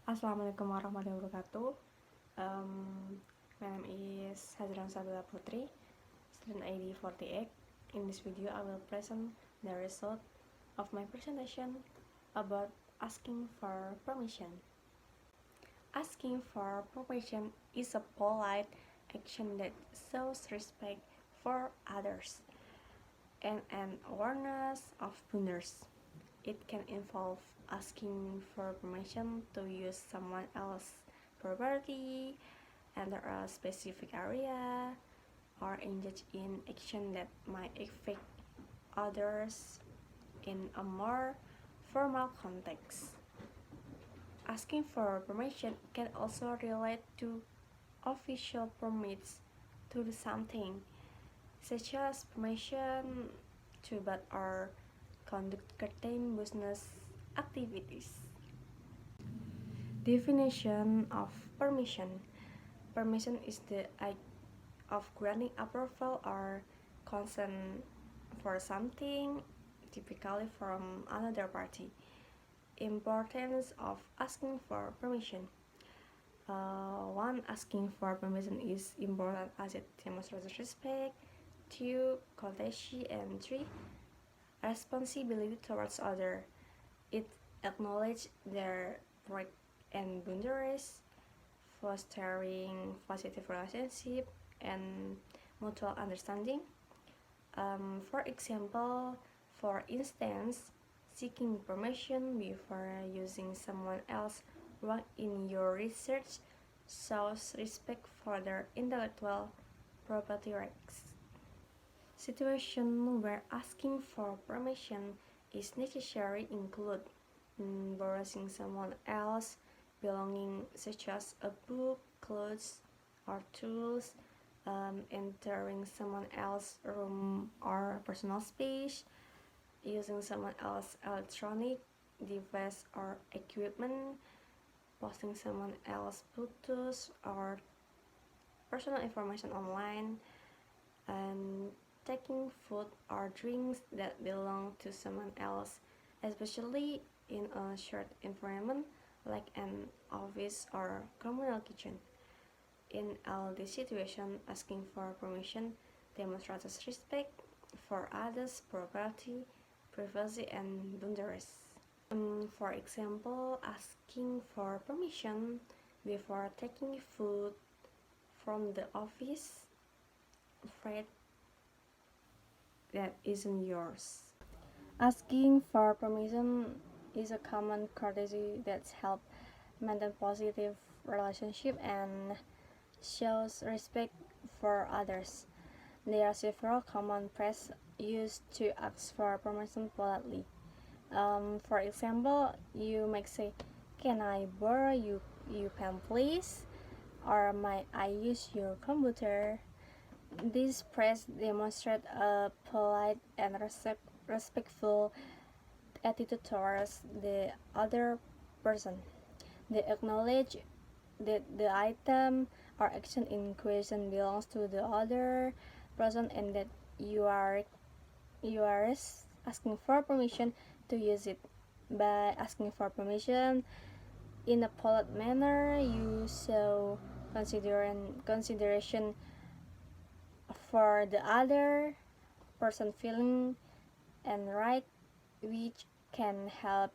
Assalamualaikum warahmatullahi wabarakatuh. My name is Hazran Sabila Putri, student ID 48. In this video, I will present the result of my presentation about asking for permission. Asking for permission is a polite action that shows respect for others and an awareness of boundaries. It can involve asking for permission to use someone else's property, enter a specific area, or engage in action that might affect others in a more formal context. Asking for permission can also relate to official permits to do something, such as permission to buy or conduct certain business activities. Definition of permission. Permission is the act of granting approval or consent for something, typically from another party. Importance of asking for permission. One, asking for permission is important as it demonstrates respect. Two, courtesy. And three, responsibility towards others. It acknowledges their right and boundaries, fostering positive relationship and mutual understanding. For instance, seeking permission before using someone else's work in your research shows respect for their intellectual property rights. Situations where asking for permission is necessary include borrowing someone else's belongings such as a book, clothes, or tools, entering someone else's room or personal space, using someone else's electronic device or equipment, posting someone else's photos or personal information online, and taking food or drinks that belong to someone else, especially in a shared environment like an office or communal kitchen. In all these situations, asking for permission demonstrates respect for others' property, privacy, and boundaries. For example, asking for permission before taking food from the office freight that isn't yours. Asking for permission is a common courtesy that helps maintain positive relationship and shows respect for others. There are several common phrases used to ask for permission politely. For example, you might say, "Can I borrow your pen, please?" Or "Might I use your computer?" This phrase demonstrates a polite and respectful attitude towards the other person. They acknowledge that the item or action in question belongs to the other person and that you are asking for permission to use it. By asking for permission in a polite manner, you show consideration for the other person feeling and right, which can help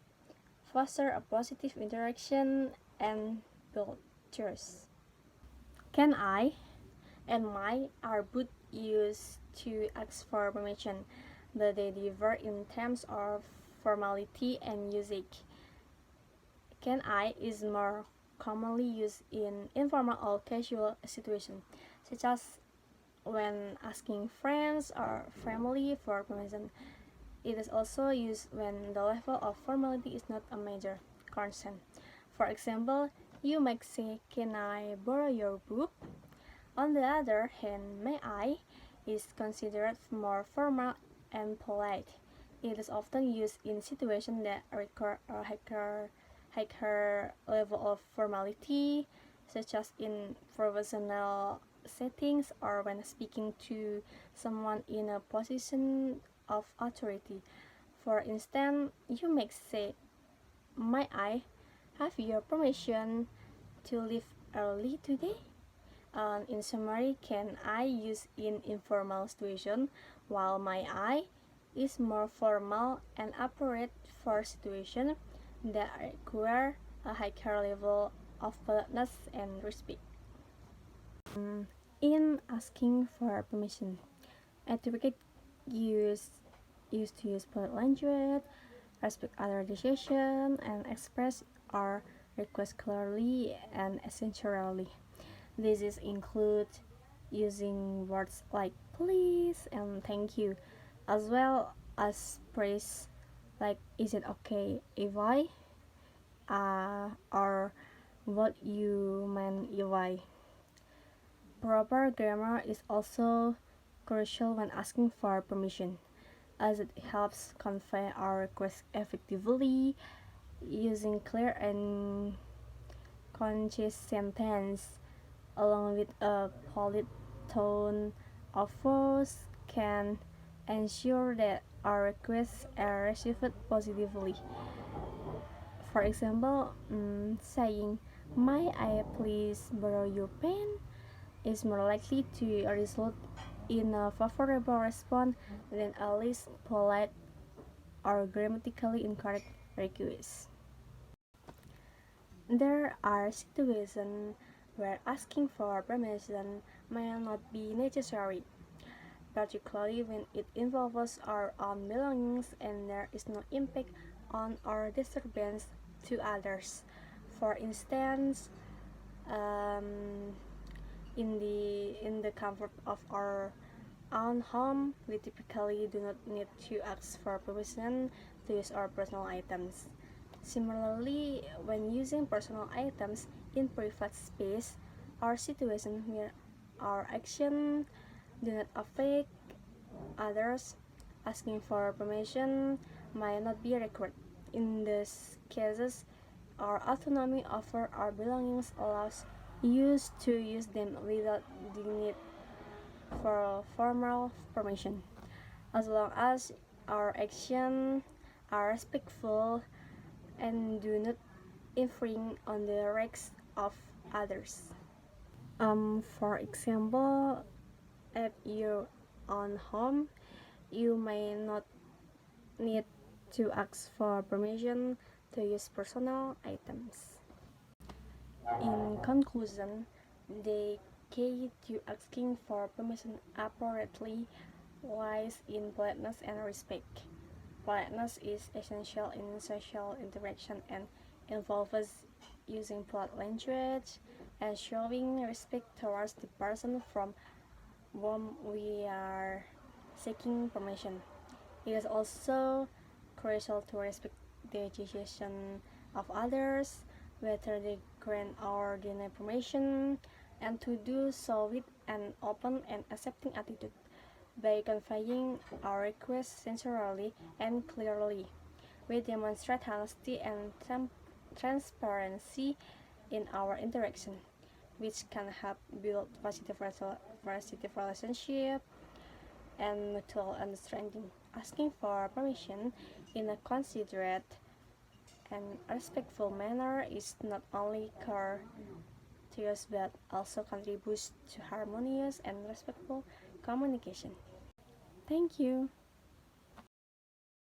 foster a positive interaction and build trust. Can I and might are both used to ask for permission, but they differ in terms of formality and usage. Can I is more commonly used in informal or casual situations, such as when asking friends or family for permission. It is also used when the level of formality is not a major concern. For example, you might say, "Can I borrow your book?" On the other hand, "May I?" is considered more formal and polite. It is often used in situations that require a higher level of formality, such as in professional settings or when speaking to someone in a position of authority. For instance, you may say, "Might I have your permission to leave early today? In summary, can I use in informal situation while my I is more formal and appropriate for situations that require a higher level of politeness and respect. In asking for permission, etiquette use used to use polite language, respect other decisions, and express our request clearly and essentially. This is include using words like please and thank you, as well as praise like is it okay if I or what you meant if I. Proper grammar is also crucial when asking for permission, as it helps convey our request effectively. Using clear and concise sentence along with a polite tone of voice can ensure that our requests are received positively. For example, saying, "May I please borrow your pen?" is more likely to result in a favorable response than a less polite or grammatically incorrect request. There are situations where asking for permission may not be necessary, particularly when it involves our own belongings and there is no impact on or disturbance to others. For instance, um, in the comfort of our own home, we typically do not need to ask for permission to use our personal items. Similarly, when using personal items in private space or situations where our actions do not affect others, asking for permission might not be required. In these cases, our autonomy over our belongings allows us to use them without the need for formal permission, as long as our actions are respectful and do not infringe on the rights of others. For example, at your own home, you may not need to ask for permission to use personal items. In conclusion, the key to asking for permission appropriately lies in politeness and respect. Politeness is essential in social interaction and involves using polite language and showing respect towards the person from whom we are seeking permission. It is also crucial to respect the decision of others, whether they grant or deny permission, and to do so with an open and accepting attitude. By conveying our requests sincerely and clearly, we demonstrate honesty and transparency in our interaction, which can help build positive relationship and mutual understanding. Asking for permission in a considerate and respectful manner is not only courteous but also contributes to harmonious and respectful communication. Thank you.